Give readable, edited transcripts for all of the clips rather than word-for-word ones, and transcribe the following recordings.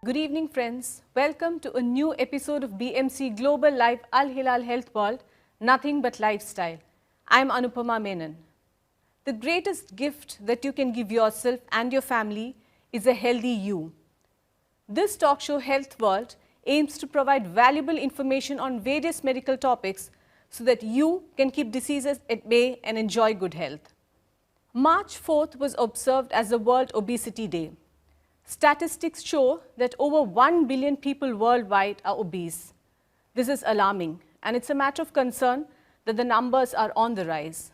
Good evening, friends. Welcome to a new episode of BMC Global Live Alhilal Health World, Nothing But Lifestyle. I'm Anupama Menon. The greatest gift that you can give yourself and your family is a healthy you. This talk show, Health World, aims to provide valuable information on various medical topics so that you can keep diseases at bay and enjoy good health. March 4th was observed as the World Obesity Day. Statistics show that over 1 billion people worldwide are obese. This is alarming, and it's a matter of concern that the numbers are on the rise.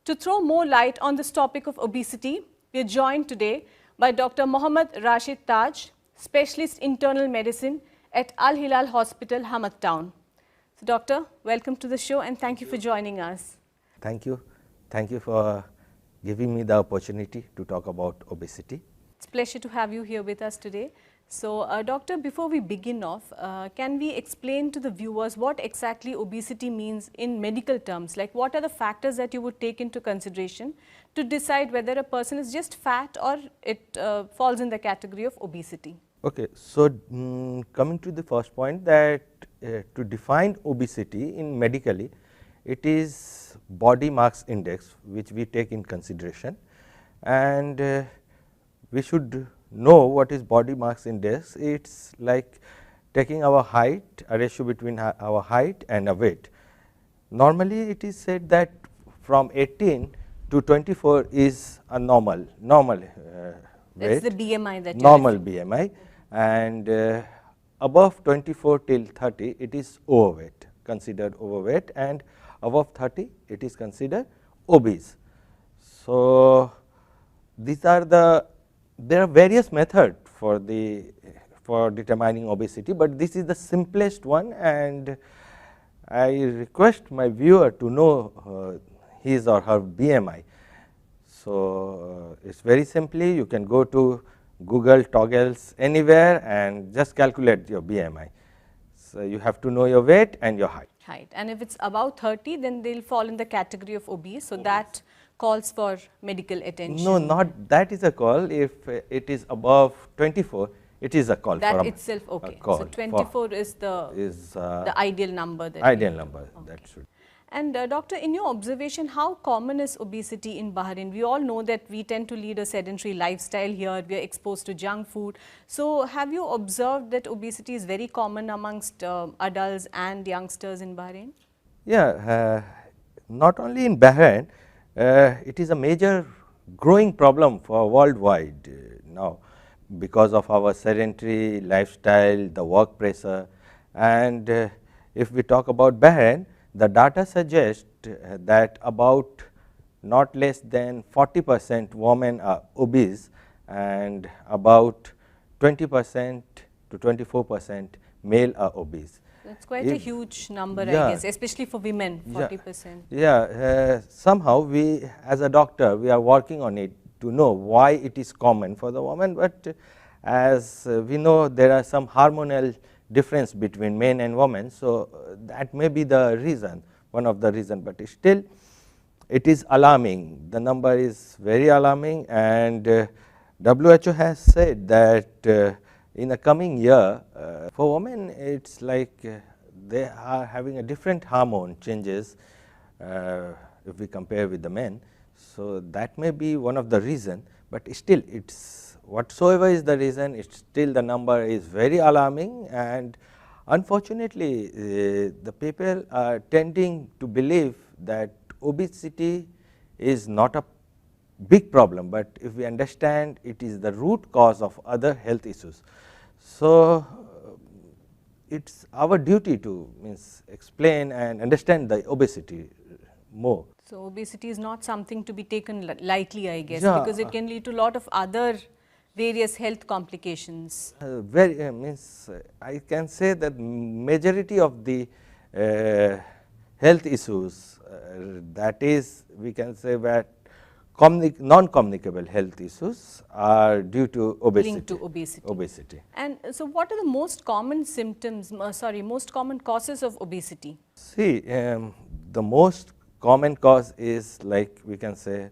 To throw more light on this topic of obesity, we are joined today by Dr. Mohammad Rashid Taj, Specialist Internal Medicine at Alhilal Hospital, Hamad Town. So, Doctor, welcome to the show and thank you for joining us. Thank you. Thank you for giving me the opportunity to talk about obesity. It's a pleasure to have you here with us today. So, Doctor, before we begin off, can we explain to the viewers what exactly obesity means in medical terms? Like, what are the factors that you would take into consideration to decide whether a person is just fat or it falls in the category of obesity? Okay, so coming to the first point, that to define obesity in medically, it is body mass index which we take in consideration, and we should know what is body mass index. It's like taking our height, a ratio between our height and a weight. Normally it is said that from 18 to 24 is a normal weight. That's the BMI that you normal BMI, and above 24 till 30 it is overweight, considered overweight, and above 30 it is considered obese. So these are there are various methods for determining obesity, but this is the simplest one, and I request my viewer to know his or her BMI. So it's very simply, you can go to Google, Toggles, anywhere, and just calculate your BMI. So you have to know your weight and your height. And if it's above 30, then they'll fall in the category of obese. So that calls for medical attention. No, not that is a call. If it is above 24, it is a call. That for itself, okay. Call so 24 is the ideal number. Ideal number, okay. That should. And Doctor, in your observation, how common is obesity in Bahrain? We all know that we tend to lead a sedentary lifestyle here. We are exposed to junk food. So have you observed that obesity is very common amongst adults and youngsters in Bahrain? Yeah, not only in Bahrain, it is a major growing problem for worldwide now because of our sedentary lifestyle, the work pressure, and if we talk about Bahrain, the data suggests that about not less than 40% women are obese and about 20% to 24% male are obese. That's quite a huge number, I guess, especially for women, 40%. Yeah, somehow we as a doctor, we are working on it to know why it is common for the woman, but as we know, there are some hormonal difference between men and women, so that may be the reason, one of the reason, but still it is alarming. The number is very alarming, and WHO has said that in the coming year, for women it's like they are having a different hormone changes if we compare with the men. So that may be one of the reason, but still it's whatsoever is the reason, it's still the number is very alarming, and unfortunately the people are tending to believe that obesity is not a big problem, but if we understand it is the root cause of other health issues. So it's our duty to explain and understand the obesity more. So obesity is not something to be taken lightly, I guess, because it can lead to a lot of other various health complications. I can say that majority of the health issues, that is, we can say that non-communicable health issues are due to obesity. Linked to obesity. And so what are the most common symptoms, most common causes of obesity? See, the most common cause is, like we can say,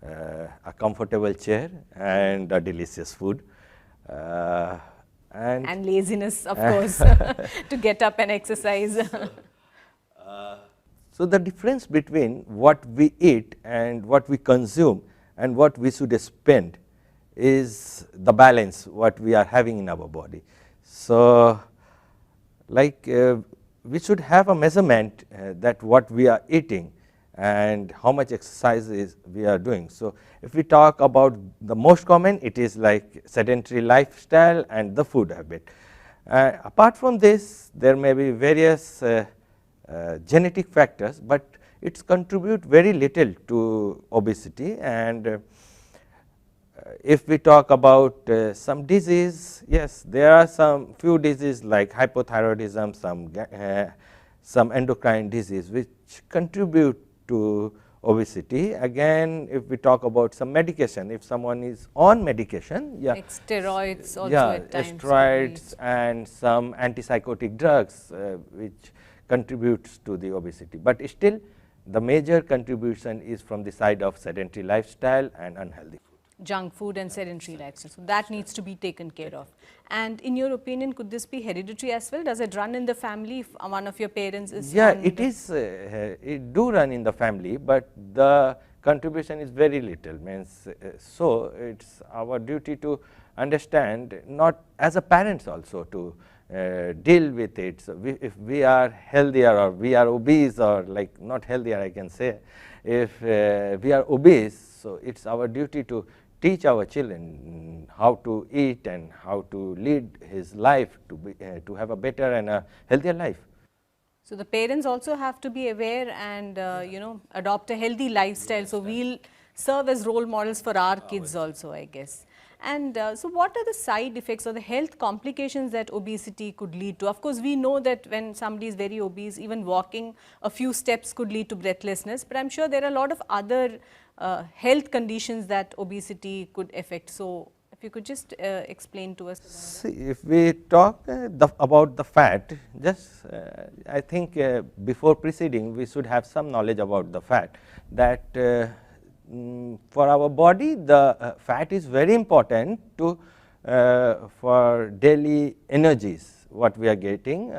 a comfortable chair and a delicious food. And laziness, of course, to get up and exercise. So, the difference between what we eat and what we consume and what we should spend is the balance what we are having in our body. So, like we should have a measurement that what we are eating and how much exercise we are doing. So, if we talk about the most common, it is like sedentary lifestyle and the food habit. Apart from this, there may be various genetic factors, but it contribute very little to obesity. And if we talk about some disease, yes, there are some few diseases like hypothyroidism, some endocrine disease which contribute to obesity. Again, if we talk about some medication, if someone is on medication, like steroids also at times, steroids and some antipsychotic drugs which contributes to the obesity, but still the major contribution is from the side of sedentary lifestyle and unhealthy food. Junk food and sedentary lifestyle. So, that needs to be taken care of. And in your opinion, could this be hereditary as well? Does it run in the family if one of your parents is? Yeah, it is. It do run in the family, but the contribution is very little. Means so it's our duty to understand, not as a parents also to deal with it. So, if we are healthier or we are obese or like not healthier, I can say, if we are obese, so it's our duty to teach our children how to eat and how to lead his life to have a better and a healthier life. So, the parents also have to be aware and adopt a healthy lifestyle. So, we'll serve as role models for our kids also, I guess. And so, what are the side effects or the health complications that obesity could lead to? Of course, we know that when somebody is very obese, even walking a few steps could lead to breathlessness, but I'm sure there are a lot of other health conditions that obesity could affect. So, if you could just explain to us. See, if we talk about the fat, just I think before proceeding, we should have some knowledge about the fat, that for our body, the fat is very important to for daily energies what we are getting,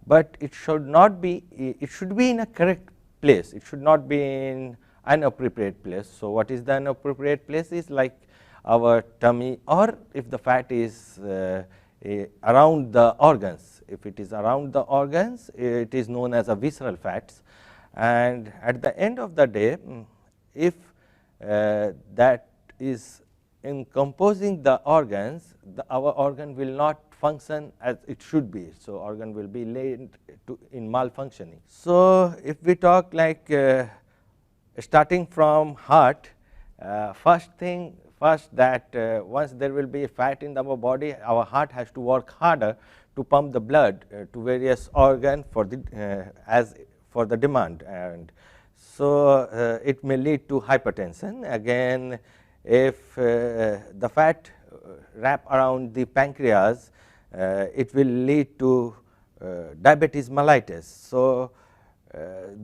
but it should not be, it should be in a correct place, it should not be in an appropriate place. So, what is the inappropriate place is like our tummy, or if the fat is around the organs. If it is around the organs, it is known as a visceral fats, and at the end of the day, if that is in composing the organs, our organ will not function as it should be. So, organ will be laid to in malfunctioning. So, if we talk like starting from heart, first that once there will be fat in our body, our heart has to work harder to pump the blood to various organ for the as for the demand, and so it may lead to hypertension. Again, if the fat wrap around the pancreas, it will lead to diabetes mellitus. So,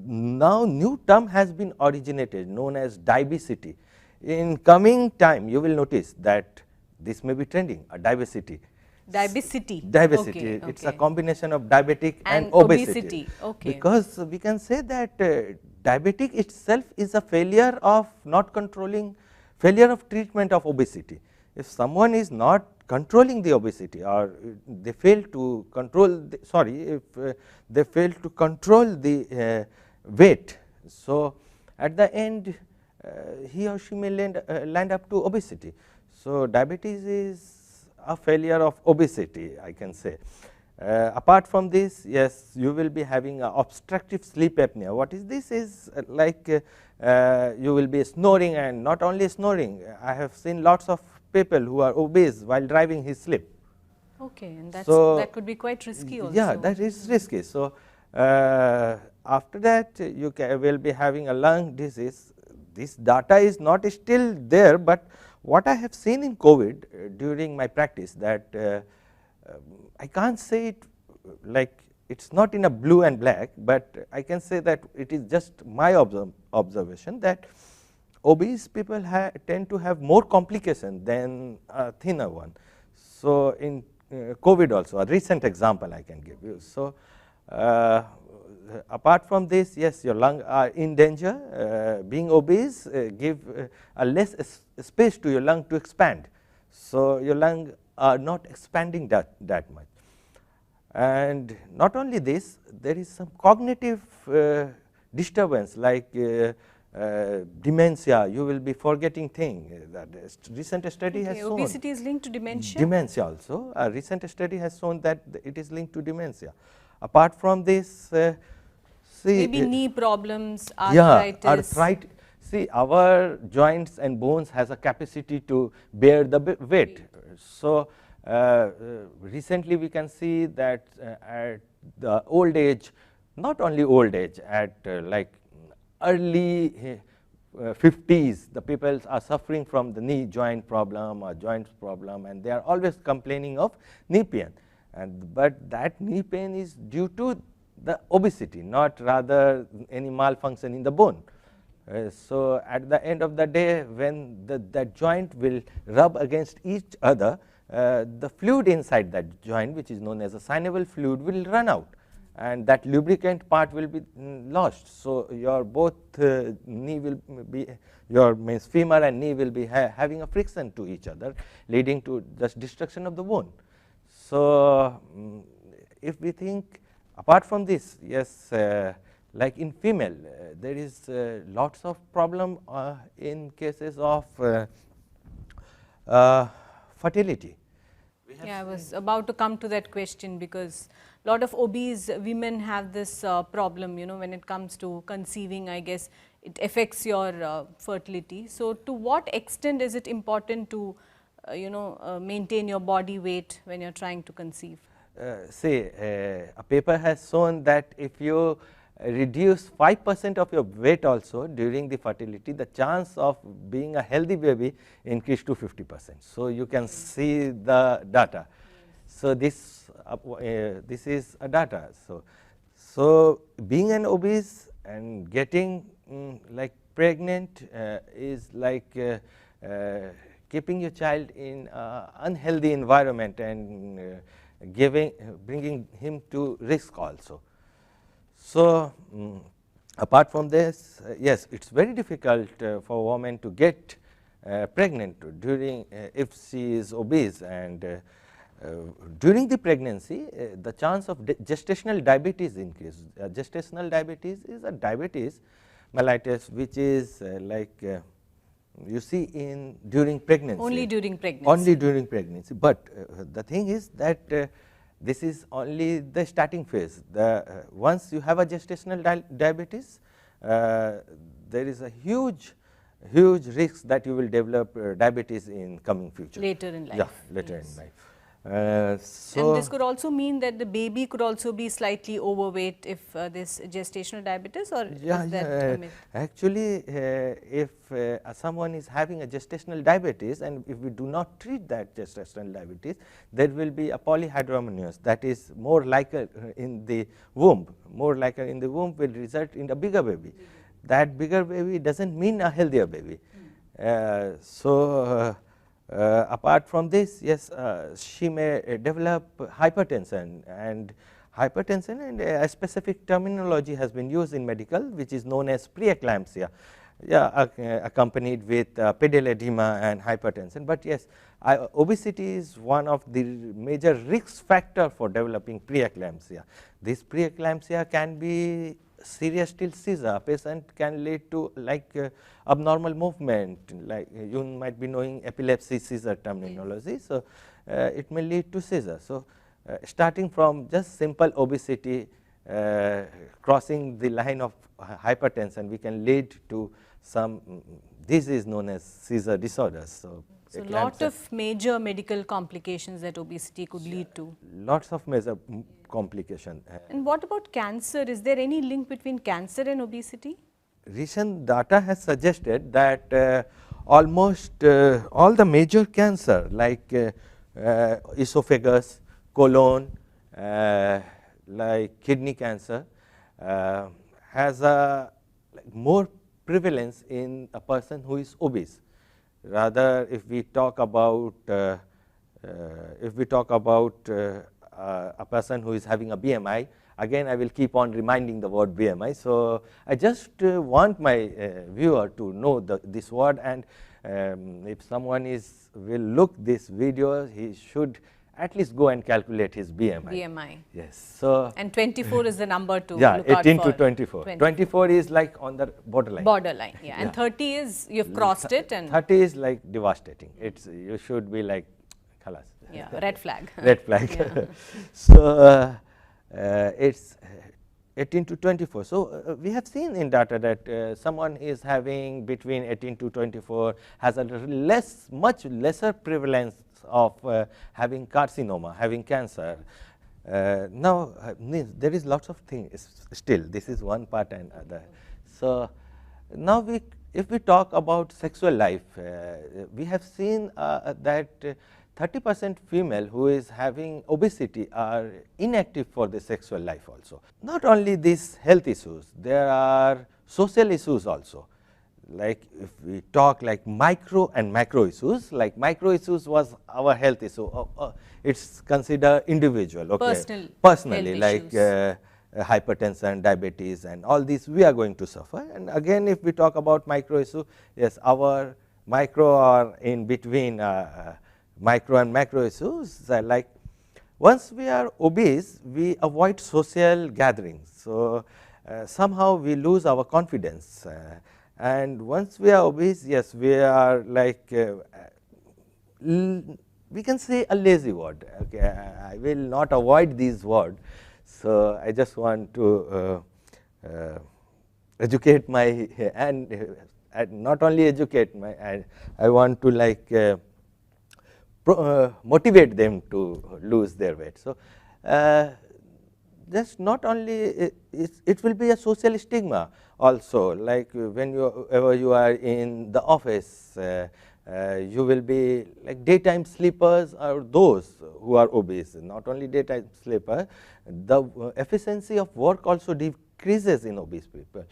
now new term has been originated known as diabesity. In coming time, you will notice that this may be trending, a diabesity. Diabesity. Diabesity. Okay, it's a combination of diabetic and obesity. Okay. Because we can say that diabetic itself is a failure of not controlling, failure of treatment of obesity. If someone is not controlling the obesity, or they fail to control, if they fail to control the weight, so at the end he or she may land up to obesity. So, diabetes is a failure of obesity, I can say. Apart from this, yes, you will be having obstructive sleep apnea. What is this? Is like you will be snoring, and not only snoring, I have seen lots of people who are obese while driving his sleep. Okay, and that could be quite risky also. Yeah, that is risky. So, after that you will be having a lung disease. This data is not still there, but what I have seen in COVID during my practice, that I can't say it like it's not in a blue and black, but I can say that it is just my observation that obese people tend to have more complication than a thinner one. So, in COVID also, a recent example I can give you. So, apart from this, yes, your lung are in danger. Being obese give a less space to your lung to expand. So, your lung are not expanding that much. And not only this, there is some cognitive disturbance like dementia. You will be forgetting things. That recent study has shown. Obesity is linked to dementia? Dementia also. A recent study has shown that it is linked to dementia. Apart from this, maybe knee problems, arthritis. Yeah, arthritis. See, our joints and bones has a capacity to bear the weight. So, recently we can see that at the old age, not only old age, at like early 50s, the people are suffering from the knee joint problem or joints problem, and they are always complaining of knee pain. But that knee pain is due to the obesity, not rather any malfunction in the bone. So, at the end of the day, when that joint will rub against each other, the fluid inside that joint, which is known as a synovial fluid, will run out, and that lubricant part will be lost. So, your both knee will be, your means femur and knee will be having a friction to each other, leading to the destruction of the bone. So, if we think apart from this, yes, like in female, there is lots of problem in cases of fertility. Yeah, I was about to come to that question, because a lot of obese women have this problem, when it comes to conceiving. I guess it affects your fertility. So, to what extent is it important to maintain your body weight when you're trying to conceive? A paper has shown that if you reduce 5% of your weight also during the fertility, the chance of being a healthy baby increase to 50%. So, you can see the data. So, this is a data. So, being an obese and getting like pregnant is like keeping your child in unhealthy environment and bringing him to risk also. So, apart from this, yes, it is very difficult for a woman to get pregnant during if she is obese, and during the pregnancy the chance of gestational diabetes increase. Gestational diabetes is a diabetes mellitus which is you see in during pregnancy. Only during pregnancy. Only during pregnancy. But the thing is that this is only the starting phase. Once you have a gestational diabetes, there is a huge risk that you will develop diabetes in coming future. Later in life. Yeah, later in life. And this could also mean that the baby could also be slightly overweight if this gestational diabetes, or is that a myth? Actually, if someone is having a gestational diabetes, and if we do not treat that gestational diabetes, there will be a polyhydramnios, that is more likely in the womb. More likely in the womb will result in a bigger baby. That bigger baby does not mean a healthier baby. Apart from this, yes, she may develop hypertension, and a specific terminology has been used in medical, which is known as preeclampsia, accompanied with pedal edema and hypertension. But yes, obesity is one of the major risk factor for developing preeclampsia. This preeclampsia can be serious till seizure. A patient can lead to like abnormal movement, like you might be knowing epilepsy seizure terminology. So, it may lead to seizure. So, starting from just simple obesity, crossing the line of hypertension, we can lead to some disease known as seizure disorders. So, a lot of major medical complications that obesity could lead to. Lots of major complications. And what about cancer? Is there any link between cancer and obesity? Recent data has suggested that almost all the major cancer like esophagus, colon, like kidney cancer has a more prevalence in a person who is obese. Rather, if we talk about if we talk about a person who is having a BMI, again I will keep on reminding the word BMI. So, I just want my viewer to know this word, and if someone will look this video, he should at least go and calculate his BMI. BMI. Yes. So, and 24 is the number to yeah, look out 18 for. to 24. 24 is like on the borderline. Borderline, yeah. And 30 is you've crossed it, and 30 is like devastating. You should be like, khalas. Yeah, red flag. Red flag. Yeah. So, it's 18 to 24. So, we have seen in data that someone is having between 18 to 24 has a much lesser prevalence of having carcinoma, having cancer. Now, there is lots of things still. This is one part and other. So, now if we talk about sexual life, we have seen that 30% female who is having obesity are inactive for the sexual life also. Not only these health issues, there are social issues also. Like if we talk like micro and macro issues, like micro issues was our health issue. It's considered individual, okay, personally, like hypertension, diabetes, and all these we are going to suffer. And again, if we talk about micro issue, yes, our micro or in between micro and macro issues, like once we are obese, we avoid social gatherings. So, somehow we lose our confidence. And once we are obese, yes, we are like, we can say a lazy word. Okay, I will not avoid these words. So, I just want to educate my, and not only educate my, I want to like motivate them to lose their weight. So, just not only it will be a social stigma also, like whenever you are in the office, you will be like daytime sleepers are those who are obese. Not only daytime sleeper, the efficiency of work also decreases in obese people.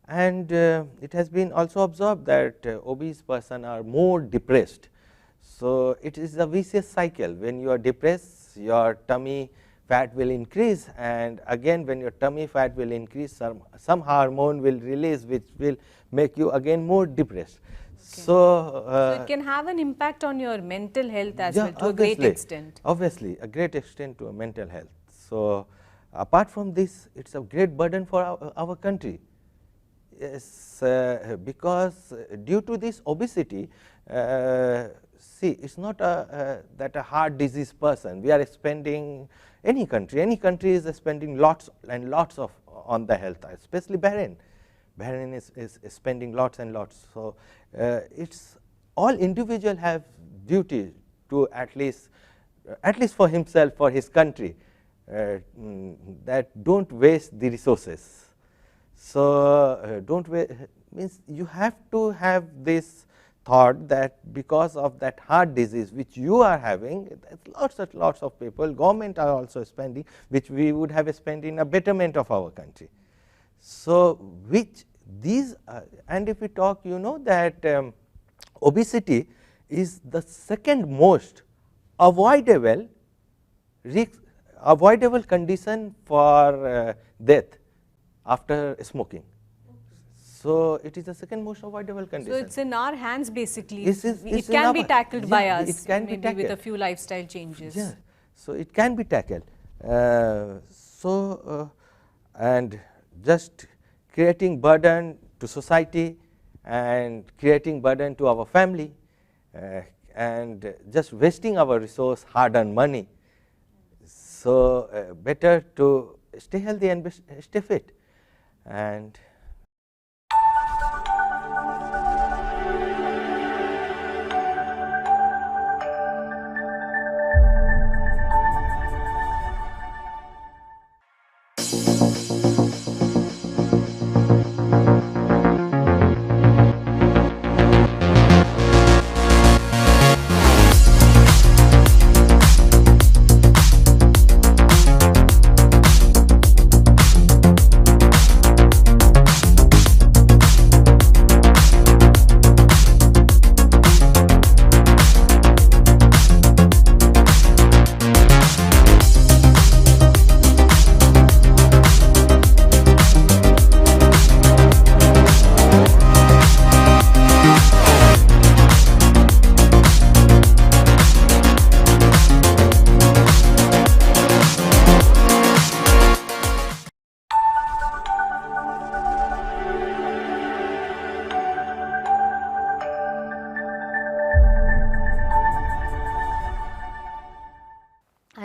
And it has been also observed that obese person are more depressed. So, it is a vicious cycle. When you are depressed, your tummy fat will increase, and again when your tummy fat will increase, some hormone will release which will make you again more depressed. Okay. So, it can have an impact on your mental health as well, to a great extent. Obviously, a great extent to a mental health. So, apart from this, it is a great burden for our country. Yes, because due to this obesity, see, it is not that a heart disease person. We are spending, any country is spending lots and lots of on the health, especially Bahrain. Bahrain is spending lots and lots. So, it's all individual have duty to at least for himself, for his country, that don't waste the resources. So, don't waste means you have to have this thought that because of that heart disease which you are having, lots of people, government are also spending, which we would have spent in a betterment of our country. So, which these and if we talk, you know that obesity is the second most avoidable condition for death after smoking. So, it is the second most avoidable condition. So, it is in our hands basically. It can be tackled by us, it can maybe be tackled with a few lifestyle changes. Yeah. So, it can be tackled. And just creating burden to society and creating burden to our family and just wasting our resource, hard-earned money. So, better to stay healthy and stay fit. And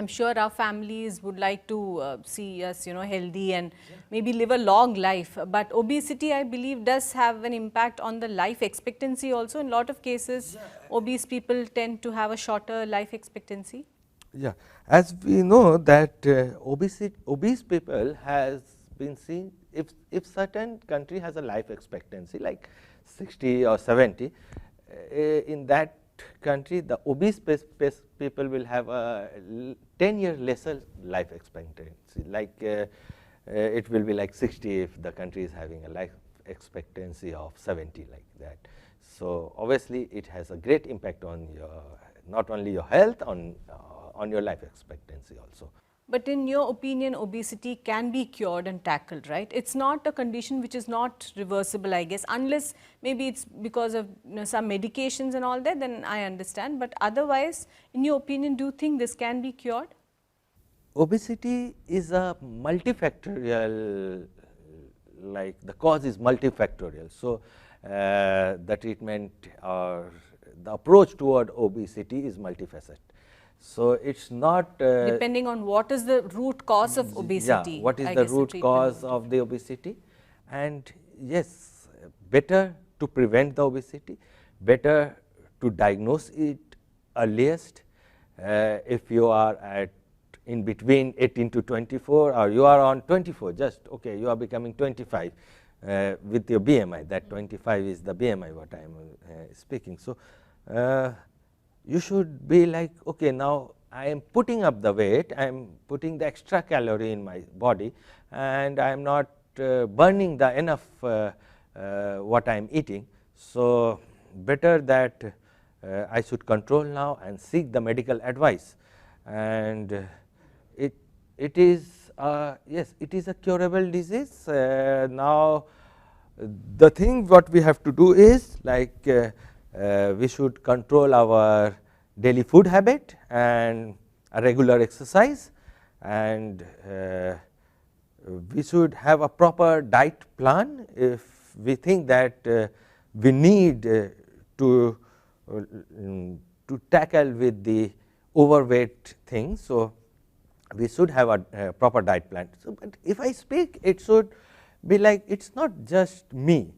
I'm sure our families would like to see us, healthy and maybe live a long life. But obesity, I believe, does have an impact on the life expectancy also. In a lot of cases, obese people tend to have a shorter life expectancy. Yeah, as we know that obese people has been seen, if certain country has a life expectancy like 60 or 70, in that country the obese people will have a 10-year lesser life expectancy, like it will be like 60 if the country is having a life expectancy of 70, like that. So obviously it has a great impact on your, not only your health, on your life expectancy also. But in your opinion, obesity can be cured and tackled, right? It's not a condition which is not reversible, I guess, unless maybe it's because of some medications and all that, then I understand. But otherwise, in your opinion, do you think this can be cured? Obesity is a multifactorial, like the cause is multifactorial. So the treatment or the approach toward obesity is multifaceted. So it's not depending on what is the root cause of obesity. Yeah, what is I the guess root cause of the obesity, and yes, better to prevent the obesity, better to diagnose it earliest. If you are at in between 18 to 24, or you are on 24, just okay, you are becoming 25 with your BMI. That 25 is the BMI what I am speaking. So you should be like, okay, now I am putting up the weight, I am putting the extra calorie in my body, and I am not burning the enough what I am eating. So better that I should control now and seek the medical advice. And it is yes, it is a curable disease. Now the thing what we have to do is like we should control our daily food habit and a regular exercise, and we should have a proper diet plan if we think that we need to tackle with the overweight thing. So we should have a proper diet plan. So, but if I speak, it should be like, it's not just me,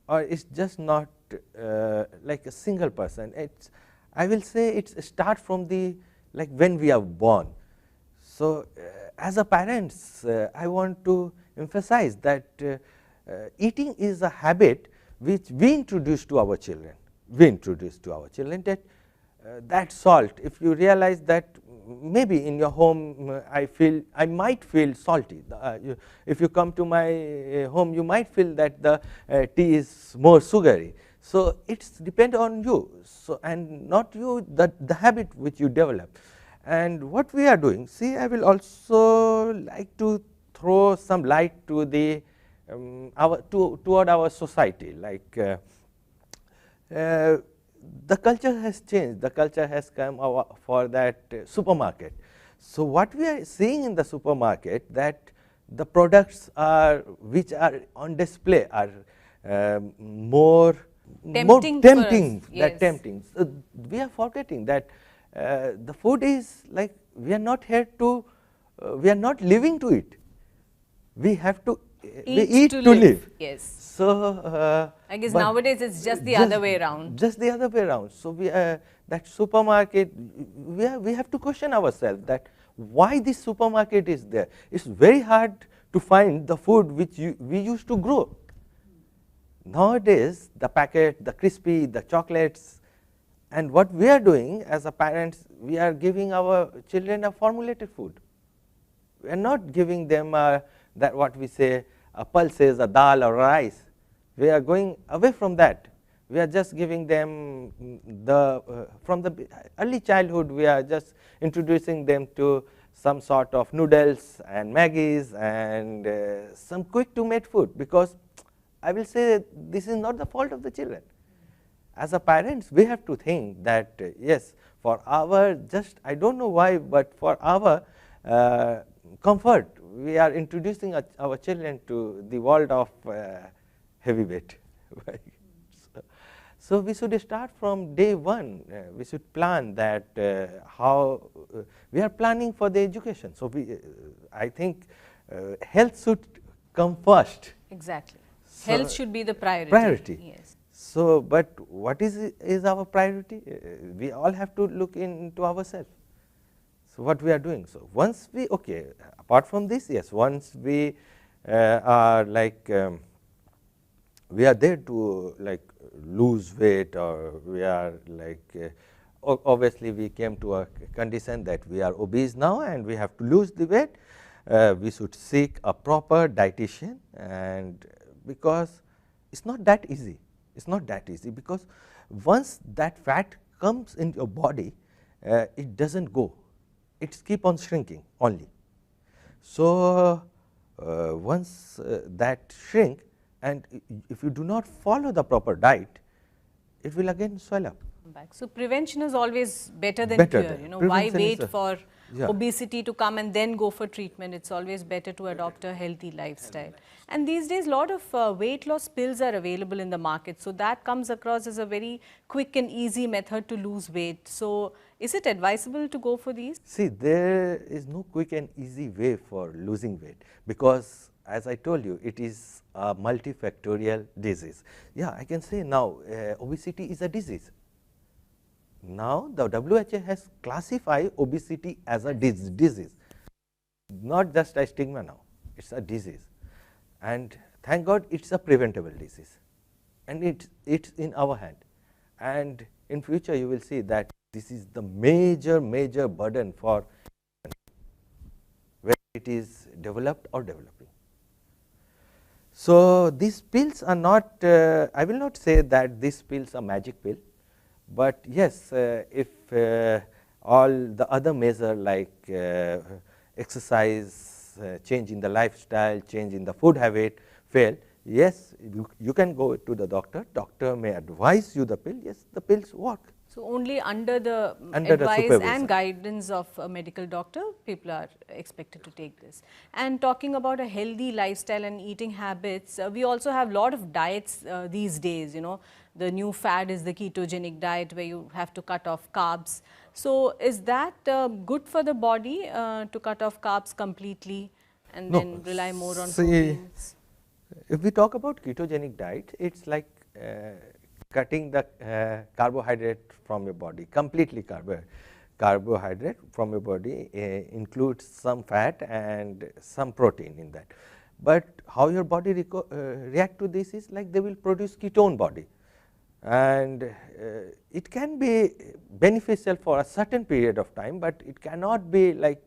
or it's just not like a single person. It's, I will say, it's start from the like when we are born. So as a parents, I want to emphasize that eating is a habit which we introduce to our children. We introduce to our children that that salt, if you realize that maybe in your home I might feel salty. If you come to my home, you might feel that the tea is more sugary. So it's depend on you, so and not you, the habit which you develop. And what we are doing, see, I will also like to throw some light to the toward our society, like the culture has changed. The culture has come for that supermarket. So what we are seeing in the supermarket, that the products are which are on display are more tempting, that tempting. So we are forgetting that the food is like, we are not here to we are not living to eat. We have to we eat to live. Yes. So I guess nowadays it's just the other way around. Just the other way around. So we that supermarket, we have to question ourselves that why this supermarket is there. It's very hard to find the food which we used to grow. Nowadays the packet, the crispy, the chocolates, and what we are doing as a parents, we are giving our children a formulated food. We are not giving them that what we say pulses, a dal or rice. We are going away from that. We are just giving them from the early childhood, we are just introducing them to some sort of noodles and Maggies and some quick to make food, because I will say this is not the fault of the children. As a parents, we have to think that yes, for our just, I don't know why, but for our comfort, we are introducing our children to the world of heavyweight. So, we should start from day one, we should plan that how we are planning for the education. So, I think health should come first. Exactly. So Health should be the priority. Priority. Yes. So, but what is our priority? We all have to look into ourselves. So, what we are doing. So, once we, okay, apart from this, yes, once we are like we are there to like lose weight, or we are like obviously we came to a condition that we are obese now and we have to lose the weight, we should seek a proper dietitian, and because it's not that easy. It's not that easy, because once that fat comes in your body, it doesn't go. It's keep on shrinking only. So, once that shrink, and if you do not follow the proper diet, it will again swell up. Back. So, prevention is always better than Better cure. than You know, why prevention wait is for yeah. obesity to come and then go for treatment? It's always better to adopt a healthy lifestyle. And these days, a lot of weight loss pills are available in the market. So, that comes across as a very quick and easy method to lose weight. So, is it advisable to go for these? See, there is no quick and easy way for losing weight, because as I told you, it is a multifactorial disease. Yeah, I can say now obesity is a disease. Now, the WHO has classified obesity as a disease, not just a stigma now, it is a disease. And thank God it is a preventable disease, and it's in our hand. And in future you will see that this is the major burden for whether it is developed or developing. So, these pills are not, I will not say that these pills are magic pill, but yes, if all the other measures like exercise, change in the lifestyle, change in the food habit fail, yes, you can go to the doctor may advise you the pill, yes, the pills work. So, only under the Under advice and guidance of a medical doctor, people are expected to take this. And talking about a healthy lifestyle and eating habits, we also have a lot of diets these days, you know. The new fad is the ketogenic diet, where you have to cut off carbs. So, is that good for the body to cut off carbs completely and then rely more on proteins? If we talk about ketogenic diet, it's like cutting the carbohydrate from your body, completely carbohydrate from your body, includes some fat and some protein in that. But how your body react to this is like they will produce ketone body, and it can be beneficial for a certain period of time, but it cannot be like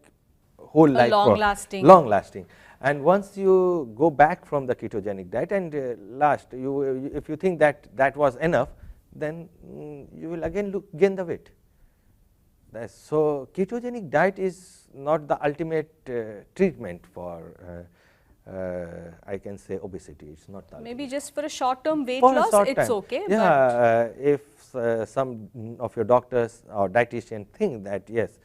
whole life long lasting. And once you go back from the ketogenic diet and if you think that that was enough, then you will again gain the weight. So, ketogenic diet is not the ultimate treatment for I can say obesity. It's not the Maybe ultimate. just for a short term weight loss, it's okay. Yeah, if some of your doctors or dietitian think that yes,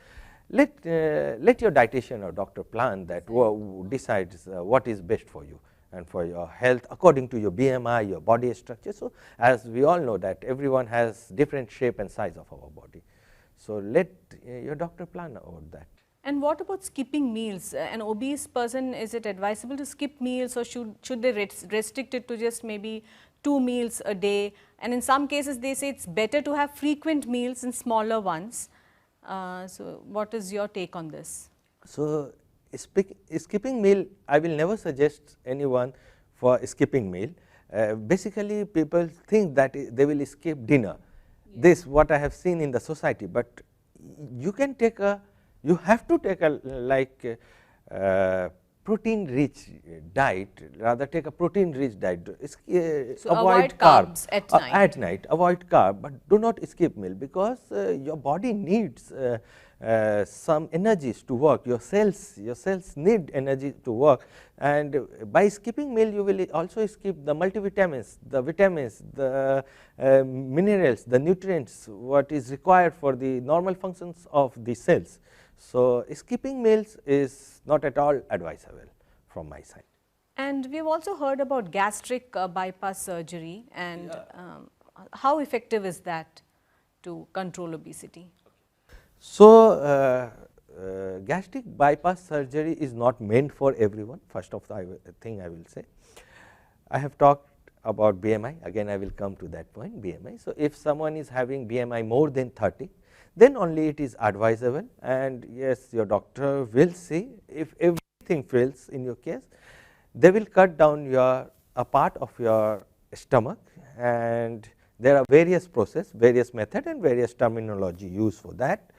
let your dietitian or doctor plan that decides what is best for you and for your health according to your BMI, your body structure. So, as we all know that everyone has different shape and size of our body. So, let your doctor plan about that. And what about skipping meals? An obese person, is it advisable to skip meals, or should they restrict it to just maybe 2 meals a day? And in some cases they say it's better to have frequent meals and smaller ones. So, what is your take on this? So, skipping meal, I will never suggest anyone for skipping meal. Basically, people think that they will skip dinner. Yes. This what I have seen in the society, but you can take you have to take a like protein rich diet, rather take a protein rich diet. So avoid carbs at night. Avoid carb, but do not skip meal, because your body needs some energies to work. Your cells need energy to work, and by skipping meal you will also skip the multivitamins, the vitamins, the minerals, the nutrients what is required for the normal functions of the cells. So, skipping meals is not at all advisable from my side. And we have also heard about gastric bypass surgery, and How effective is that to control obesity? So, gastric bypass surgery is not meant for everyone. First of the thing I will say, I have talked about BMI, again I will come to that point, BMI. So, if someone is having BMI more than 30, then only it is advisable, and yes, your doctor will see if everything fails in your case, they will cut down a part of your stomach, and there are various process, various method and various terminology used for that,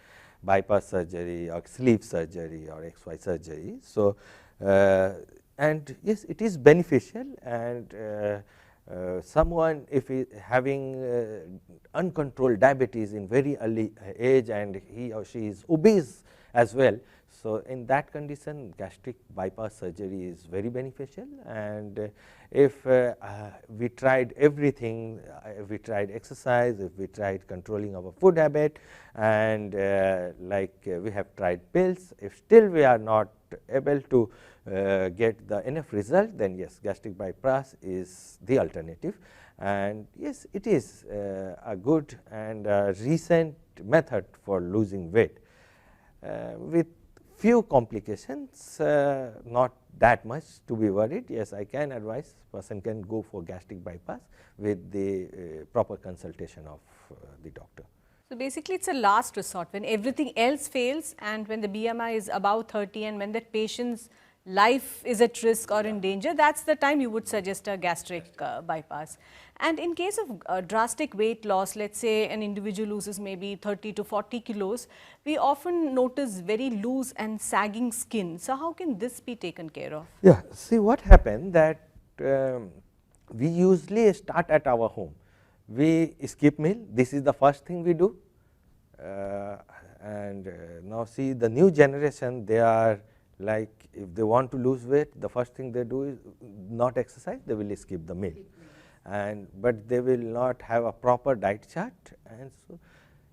bypass surgery or sleeve surgery or XY surgery. So, and yes, it is beneficial, and someone if he having uncontrolled diabetes in very early age and he or she is obese as well. So, in that condition gastric bypass surgery is very beneficial, and if we tried everything, if we tried exercise, if we tried controlling our food habit, and we have tried pills, if still we are not able to get the enough result, then yes, gastric bypass is the alternative, and yes, it is a good and recent method for losing weight with few complications, not that much to be worried. Yes, I can advise person can go for gastric bypass with the proper consultation of the doctor. So, basically it is a last resort when everything else fails, and when the BMI is above 30 and when that patient's life is at risk or in danger, that is the time you would suggest a gastric bypass. And in case of drastic weight loss, let us say an individual loses maybe 30 to 40 kilos, we often notice very loose and sagging skin. So, how can this be taken care of? Yeah, see what happened that we usually start at our home. We skip meal, this is the first thing we do, and now see the new generation, they are like if they want to lose weight, the first thing they do is not exercise, they will skip the meal, and but they will not have a proper diet chart, and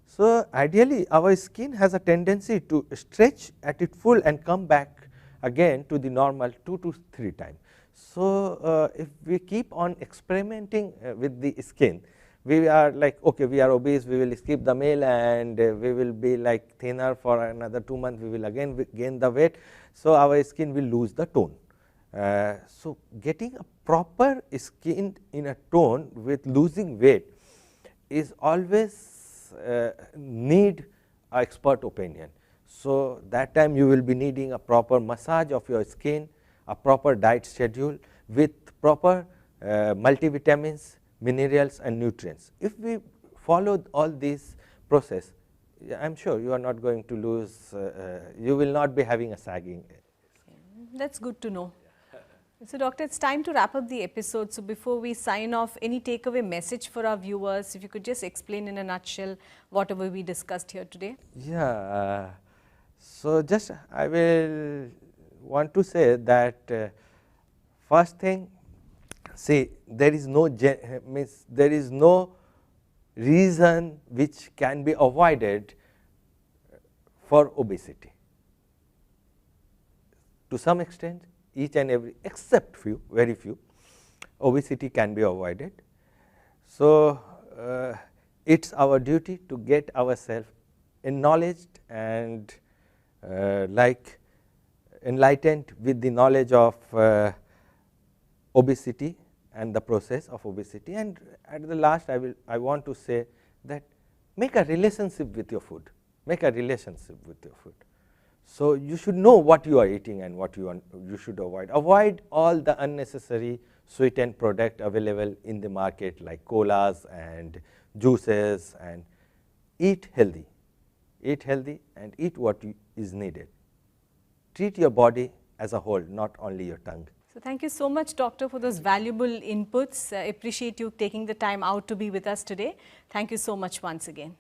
so ideally our skin has a tendency to stretch at it full and come back again to the normal 2 to 3 times. So, if we keep on experimenting with the skin, we are like okay, we are obese, we will skip the meal, and we will be like thinner for another 2 months, we will again gain the weight. So, our skin will lose the tone. So, getting a proper skin in a tone with losing weight is always need a expert opinion. So, that time you will be needing a proper massage of your skin, a proper diet schedule with proper multivitamins, minerals and nutrients. If we follow all these process, I am sure you are not going to lose, you will not be having a sagging. That is good to know. So, doctor, it is time to wrap up the episode. So, before we sign off, any takeaway message for our viewers, if you could just explain in a nutshell whatever we discussed here today. Yeah, so just I will want to say that first thing, see there is no means there is no reason which can be avoided for obesity. To some extent, each and every except few, very few, obesity can be avoided. So, it is our duty to get ourselves acknowledged and like enlightened with the knowledge of obesity and the process of obesity. And at the last I want to say that make a relationship with your food, make a relationship with your food. So, you should know what you are eating and what you should avoid. Avoid all the unnecessary sweetened product available in the market like colas and juices, and eat healthy and eat what is needed. Treat your body as a whole, not only your tongue. So, thank you so much, doctor, for those valuable inputs. I appreciate you taking the time out to be with us today. Thank you so much once again.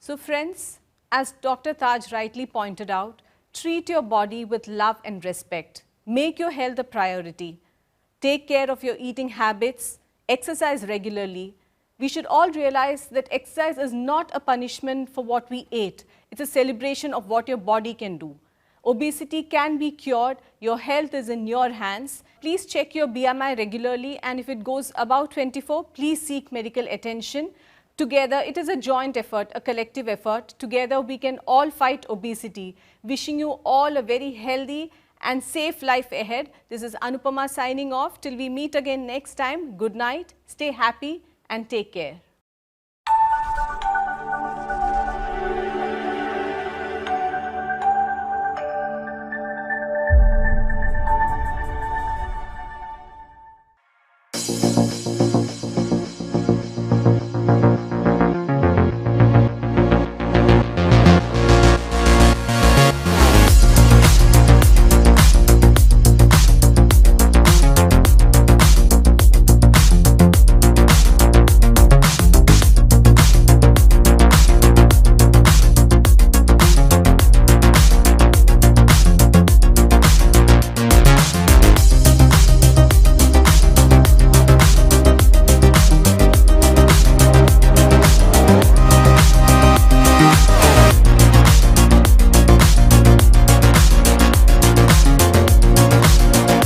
So, friends, as Dr. Taj rightly pointed out, treat your body with love and respect. Make your health a priority. Take care of your eating habits. Exercise regularly. We should all realize that exercise is not a punishment for what we ate. It's a celebration of what your body can do. Obesity can be cured. Your health is in your hands. Please check your BMI regularly, and if it goes above 24, please seek medical attention. Together, it is a joint effort, a collective effort. Together, we can all fight obesity. Wishing you all a very healthy and safe life ahead. This is Anupama signing off. Till we meet again next time, good night, stay happy and take care.